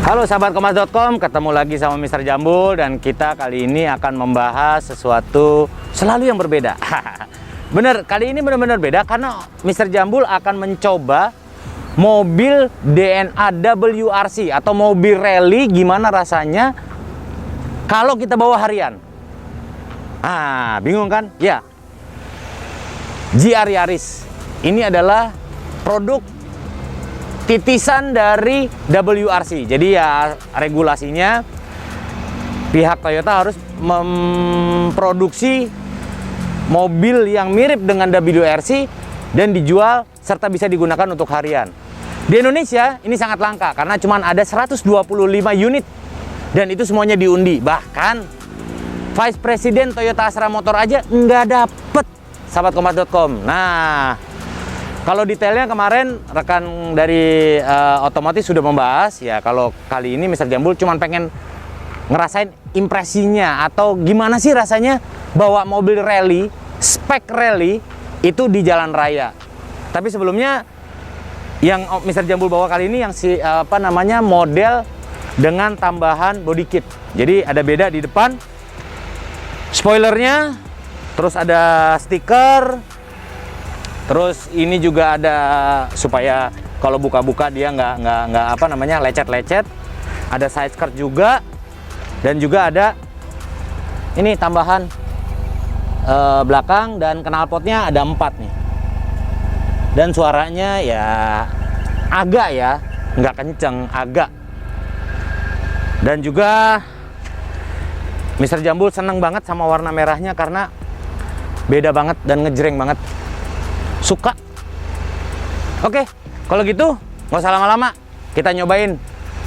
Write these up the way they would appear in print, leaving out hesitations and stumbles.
Halo sahabat Kompas.com, ketemu lagi sama Mr. Jambul dan kita kali ini akan membahas sesuatu selalu yang berbeda. Bener, kali ini benar-benar beda karena Mr. Jambul akan mencoba mobil DNA WRC atau mobil rally gimana rasanya kalau kita bawa harian. Bingung kan? Ya. GR Yaris. Ini adalah produk titisan dari WRC. Jadi ya regulasinya pihak Toyota harus memproduksi mobil yang mirip dengan WRC dan dijual serta bisa digunakan untuk harian. Di Indonesia ini sangat langka karena cuma ada 125 unit dan itu semuanya diundi. Bahkan Vice President Toyota Astra Motor aja nggak dapet, sahabat Kompas.com. Nah, kalau detailnya kemarin rekan dari otomotif sudah membahas ya. Kalau kali ini Mr. Jambul cuma pengen ngerasain impresinya atau gimana sih rasanya bawa mobil rally, spek rally itu di jalan raya. Tapi sebelumnya yang Mr. Jambul bawa kali ini yang model dengan tambahan body kit. Jadi ada beda di depan spoilernya, terus ada stiker. Terus ini juga ada supaya kalau buka-buka dia nggak lecet-lecet. Ada side skirt juga dan juga ada ini tambahan belakang dan knalpotnya ada 4 nih. Dan suaranya ya agak ya nggak kenceng, agak. Dan juga Mr. Jambul seneng banget sama warna merahnya karena beda banget dan ngejreng banget. Suka. Oke, kalau gitu nggak usah lama-lama, kita nyobain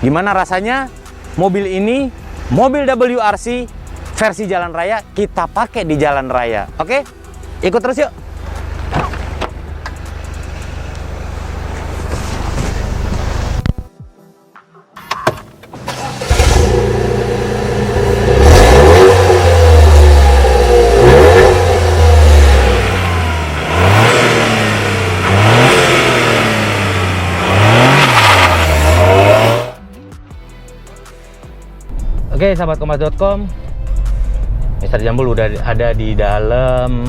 gimana rasanya mobil ini, mobil WRC versi jalan raya, kita pakai di jalan raya. Oke, ikut terus yuk. Oke, sahabat Kompas.com, Mr. Jambul udah ada di dalam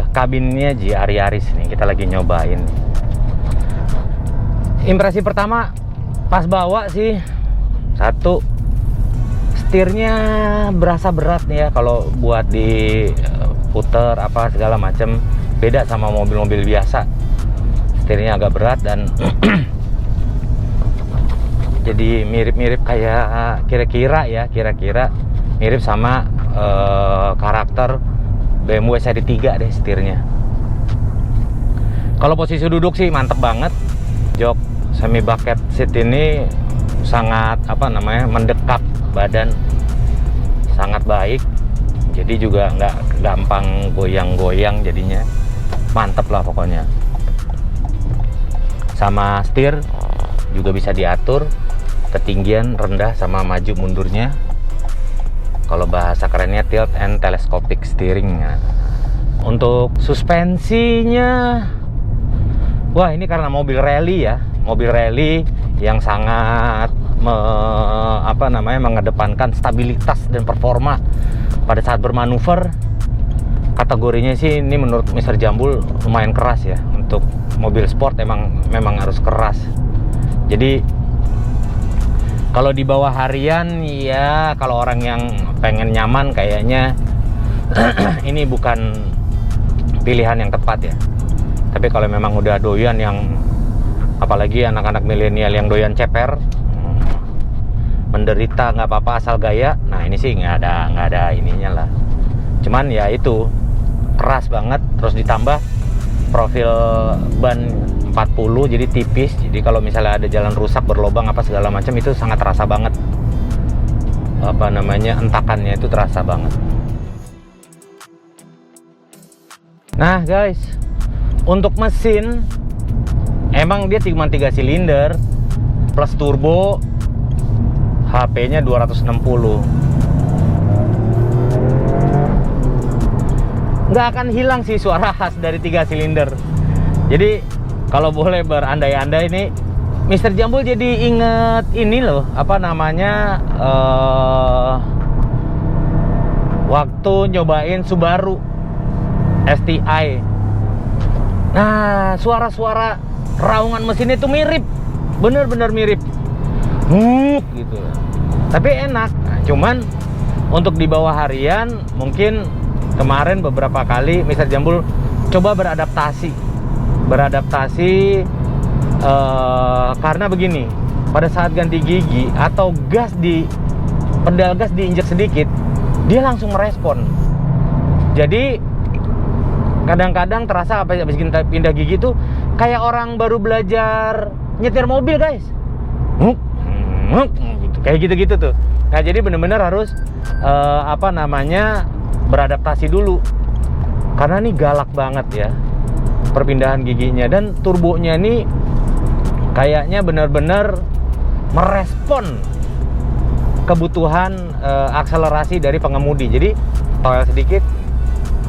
kabinnya GR Yaris nih. Kita lagi nyobain. Impresi pertama pas bawa sih, satu, setirnya berasa berat nih ya kalau buat di puter apa segala macem. Beda sama mobil-mobil biasa, setirnya agak berat dan jadi mirip-mirip kayak kira-kira mirip sama karakter BMW seri 3 deh setirnya. Kalau posisi duduk sih mantep banget. Jok semi bucket seat ini sangat mendekat badan, sangat baik. Jadi juga nggak gampang goyang-goyang, jadinya mantep lah pokoknya. Sama setir juga bisa diatur ketinggian, rendah, sama maju mundurnya. Kalau bahasa kerennya tilt and telescopic steering. Untuk suspensinya, wah ini karena mobil rally ya, mobil rally yang sangat mengedepankan stabilitas dan performa pada saat bermanuver. Kategorinya sih ini menurut Mr. Jambul lumayan keras ya. Untuk mobil sport memang harus keras. Jadi kalau di bawah harian ya, kalau orang yang pengen nyaman kayaknya ini bukan pilihan yang tepat ya. Tapi kalau memang udah doyan, yang apalagi anak-anak milenial yang doyan ceper, menderita nggak apa-apa asal gaya, nah ini sih nggak ada ininya lah. Cuman ya itu keras banget, terus ditambah profil ban 40 jadi tipis, jadi kalau misalnya ada jalan rusak, berlobang apa segala macam itu sangat terasa banget. Entakannya itu terasa banget. Nah guys, untuk mesin emang dia cuma 3 silinder plus turbo, HP-nya 260. Nggak akan hilang sih suara khas dari 3 silinder. Jadi kalau boleh berandai-andai nih, Mr. Jambul jadi inget ini loh, apa namanya, waktu nyobain Subaru STI. Nah, suara-suara raungan mesin itu mirip, bener-bener mirip, gitu. Tapi enak. Nah, cuman untuk di bawah harian, mungkin kemarin beberapa kali Mr. Jambul coba beradaptasi, karena begini, pada saat ganti gigi atau pedal gas diinjek sedikit, dia langsung merespon. Jadi kadang-kadang terasa habis pindah gigi tuh kayak orang baru belajar nyetir mobil, guys. Gitu. Kayak gitu-gitu tuh. Nah, jadi bener-bener harus beradaptasi dulu. Karena ini galak banget ya perpindahan giginya, dan turbonya ini kayaknya benar-benar merespon kebutuhan akselerasi dari pengemudi. Jadi toel sedikit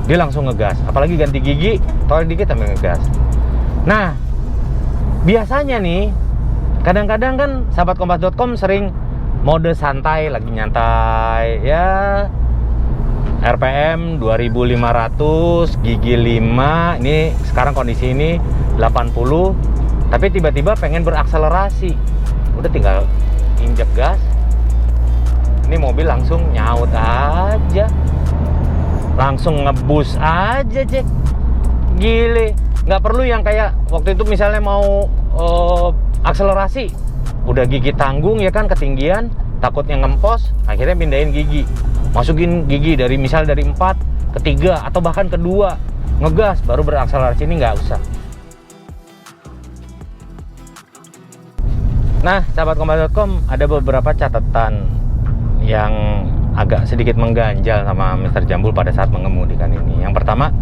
dia langsung ngegas, apalagi ganti gigi, toel dikit sampai ngegas. Nah, biasanya nih kadang-kadang kan sahabat kompas.com sering mode santai, lagi nyantai ya, RPM 2500, gigi 5. Ini sekarang kondisi ini 80. Tapi tiba-tiba pengen berakselerasi, udah tinggal injek gas, ini mobil langsung nyaut aja, langsung ngebus aja, cek. Gile, nggak perlu yang kayak waktu itu misalnya mau akselerasi, udah gigi tanggung ya kan, ketinggian, takutnya ngempos, akhirnya pindahin gigi, masukin gigi dari 4 ke 3 atau bahkan ke 2, ngegas baru berakselerasi. Ini nggak usah. Nah, sahabat kompas.com, ada beberapa catatan yang agak sedikit mengganjal sama Mr. Jambul pada saat mengemudikan ini. Yang pertama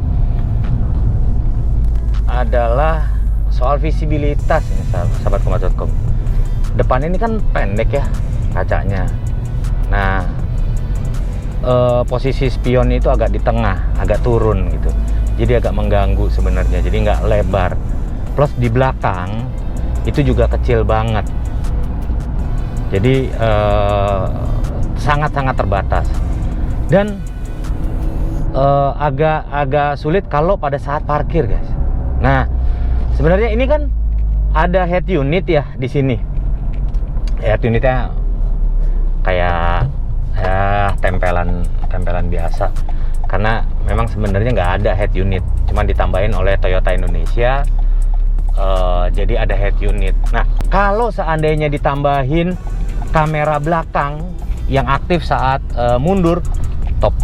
adalah soal visibilitas ini, sahabat kompas.com. Depan ini kan pendek ya kacanya. Nah, posisi spion itu agak di tengah, agak turun gitu. Jadi agak mengganggu sebenarnya. Jadi nggak lebar. Plus di belakang itu juga kecil banget. Jadi sangat-sangat terbatas. Dan agak sulit kalau pada saat parkir, guys. Nah, sebenarnya ini kan ada head unit ya di sini. Head unitnya kayak ya tempelan biasa, karena memang sebenarnya nggak ada head unit, cuma ditambahin oleh Toyota Indonesia. Jadi ada head unit. Nah, kalau seandainya ditambahin kamera belakang yang aktif saat mundur, top.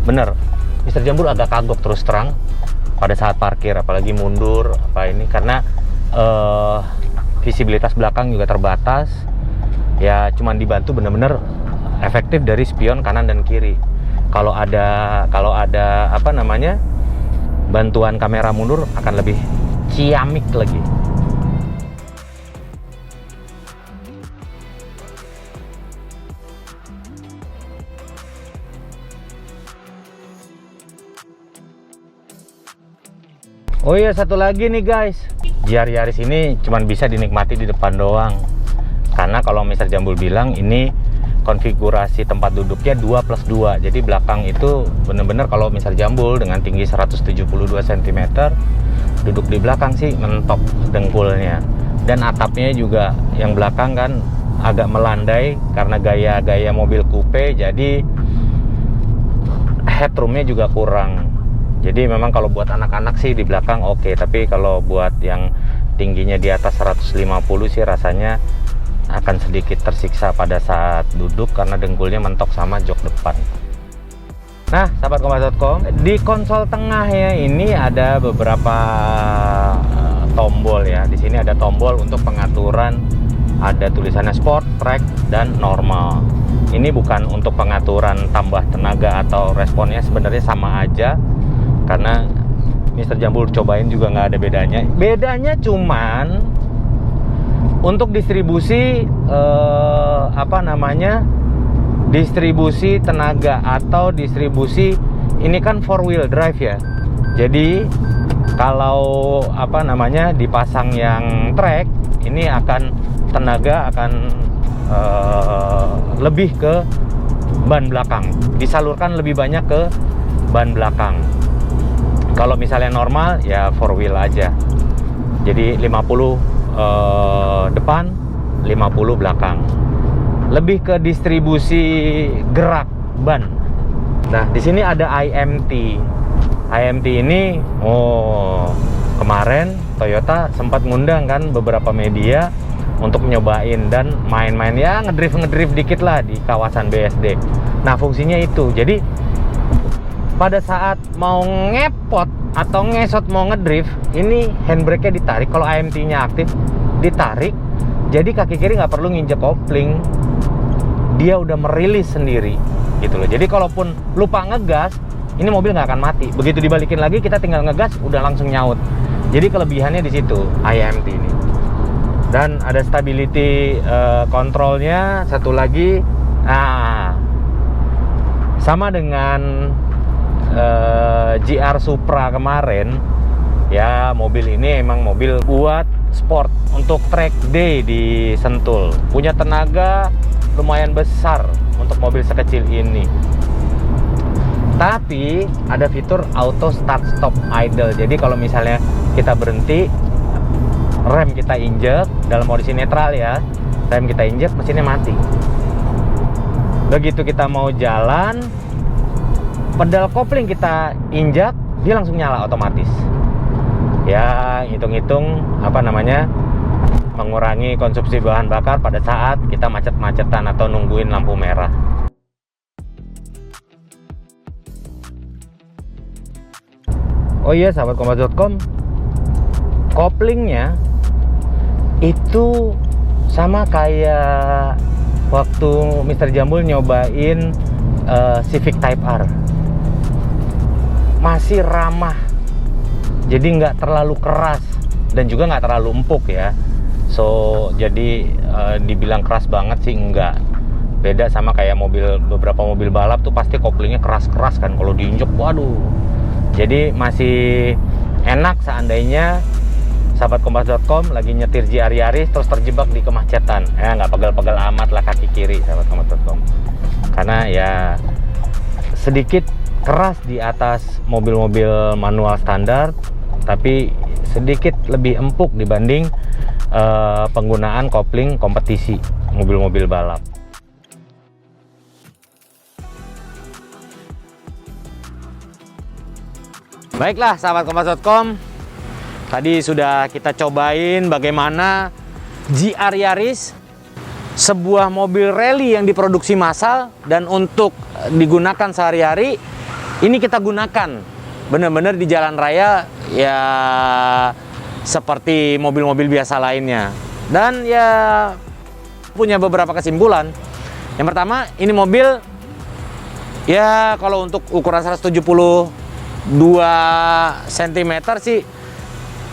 Bener, Mr. Jambul agak kagok terus terang pada saat parkir, apalagi mundur apa ini, karena visibilitas belakang juga terbatas. Ya cuman dibantu bener-bener efektif dari spion kanan dan kiri. Kalau ada bantuan kamera mundur akan lebih ciamik lagi. Oh iya, satu lagi nih guys, GR Yaris ini cuman bisa dinikmati di depan doang. Karena kalau Mr. Jambul bilang ini konfigurasi tempat duduknya 2+2. Jadi belakang itu bener-bener kalau Mr. Jambul dengan tinggi 172 cm, duduk di belakang sih mentok dengkulnya. Dan atapnya juga yang belakang kan agak melandai karena gaya mobil coupe, jadi headroomnya juga kurang. Jadi memang kalau buat anak-anak sih di belakang oke, tapi kalau buat yang tingginya di atas 150 sih rasanya akan sedikit tersiksa pada saat duduk karena dengkulnya mentok sama jok depan. Nah, sahabat kompas.com, di konsol tengah ya ini ada beberapa tombol ya. Di sini ada tombol untuk pengaturan, ada tulisannya sport, track, dan normal. Ini bukan untuk pengaturan tambah tenaga atau responnya, sebenarnya sama aja. Karena Mr. Jambul cobain juga nggak ada bedanya. Bedanya cuman untuk distribusi distribusi tenaga atau distribusi, ini kan 4 wheel drive ya. Jadi Kalau apa namanya dipasang yang track, ini akan tenaga akan lebih ke ban belakang, disalurkan lebih banyak ke ban belakang. Kalau misalnya normal ya 4 wheel aja, jadi 50 depan, 50 belakang. Lebih ke distribusi gerak ban. Nah, di sini ada IMT. IMT ini, kemarin Toyota sempat ngundang kan beberapa media untuk nyobain dan main-main ya, ngedrift dikit lah di kawasan BSD. Nah, fungsinya itu. Jadi pada saat mau ngepot atau ngesot mau ngedrift, ini handbrake-nya ditarik. Kalau IMT-nya aktif, ditarik. Jadi kaki kiri nggak perlu nginjek kopling, dia udah merilis sendiri gitu loh. Jadi kalaupun lupa ngegas, ini mobil nggak akan mati. Begitu dibalikin lagi, kita tinggal ngegas, udah langsung nyaut. Jadi kelebihannya di situ IMT ini. Dan ada stability kontrolnya satu lagi. Nah, sama dengan GR Supra kemarin, ya mobil ini emang mobil buat sport untuk track day di Sentul. Punya tenaga lumayan besar untuk mobil sekecil ini. Tapi ada fitur auto start stop idle. Jadi kalau misalnya kita berhenti, rem kita injek dalam kondisi netral ya, rem kita injek, mesinnya mati. Begitu kita mau jalan, pedal kopling kita injak, dia langsung nyala otomatis. Ya, hitung-hitung mengurangi konsumsi bahan bakar pada saat kita macet-macetan atau nungguin lampu merah. Oh iya, sahabat kompas.com, koplingnya itu sama kayak waktu Mr. Jambul nyobain Civic Type R. Masih ramah, jadi nggak terlalu keras dan juga nggak terlalu empuk ya. So jadi dibilang keras banget sih enggak. Beda sama kayak beberapa mobil balap tuh pasti koplingnya keras-keras kan kalau diinjek, waduh. Jadi masih enak seandainya sahabat kompas.com lagi nyetir GR Yaris terus terjebak di kemacetan. Ya nggak pegel-pegel amat lah kaki kiri sahabat kompas.com. Karena ya sedikit keras di atas mobil-mobil manual standar, tapi sedikit lebih empuk dibanding penggunaan kopling kompetisi mobil-mobil balap. Baiklah sahabat kompas.com, tadi sudah kita cobain bagaimana GR Yaris, sebuah mobil rally yang diproduksi massal dan untuk digunakan sehari-hari. Ini kita gunakan benar-benar di jalan raya ya seperti mobil-mobil biasa lainnya. Dan ya punya beberapa kesimpulan. Yang pertama, ini mobil ya kalau untuk ukuran 172 cm sih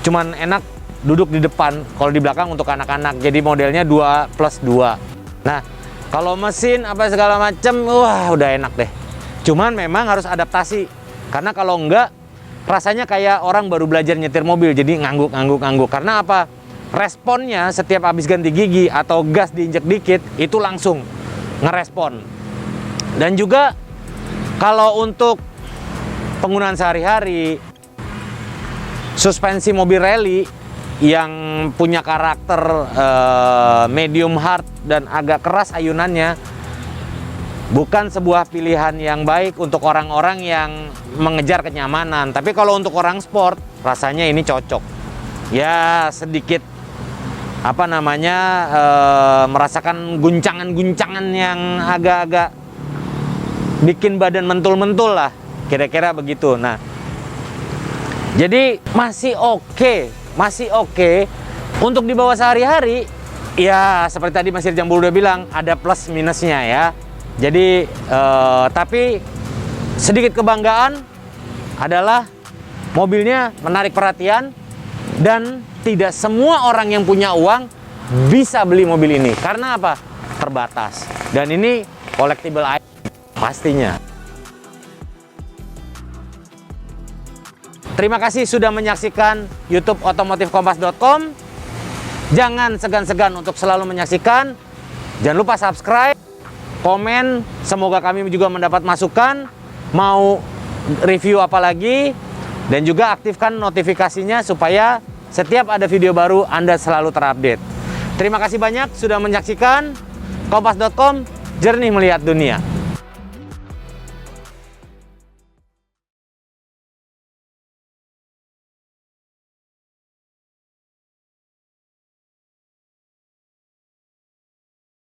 cuman enak duduk di depan. Kalau di belakang untuk anak-anak, jadi modelnya 2+2. Nah, kalau mesin apa segala macem, wah udah enak deh. Cuman memang harus adaptasi, karena kalau enggak rasanya kayak orang baru belajar nyetir mobil, jadi ngangguk. Karena apa? Responnya setiap habis ganti gigi atau gas diinjek dikit, itu langsung ngerespon. Dan juga kalau untuk penggunaan sehari-hari, suspensi mobil rally yang punya karakter medium hard dan agak keras ayunannya bukan sebuah pilihan yang baik untuk orang-orang yang mengejar kenyamanan. Tapi kalau untuk orang sport, rasanya ini cocok. Ya sedikit merasakan guncangan-guncangan yang agak-agak bikin badan mentul-mentul lah, kira-kira begitu. Nah, jadi masih oke untuk dibawa sehari-hari. Ya seperti tadi Mas Jambul udah bilang, ada plus minusnya ya. Jadi tapi sedikit kebanggaan adalah mobilnya menarik perhatian dan tidak semua orang yang punya uang bisa beli mobil ini. Karena apa? Terbatas. Dan ini collectible item pastinya. Terima kasih sudah menyaksikan YouTube otomotifkompas.com. Jangan segan-segan untuk selalu menyaksikan. Jangan lupa subscribe, komen. Semoga kami juga mendapat masukan. Mau review apa lagi. Dan juga aktifkan notifikasinya supaya setiap ada video baru Anda selalu terupdate. Terima kasih banyak sudah menyaksikan. Kompas.com, jernih melihat dunia.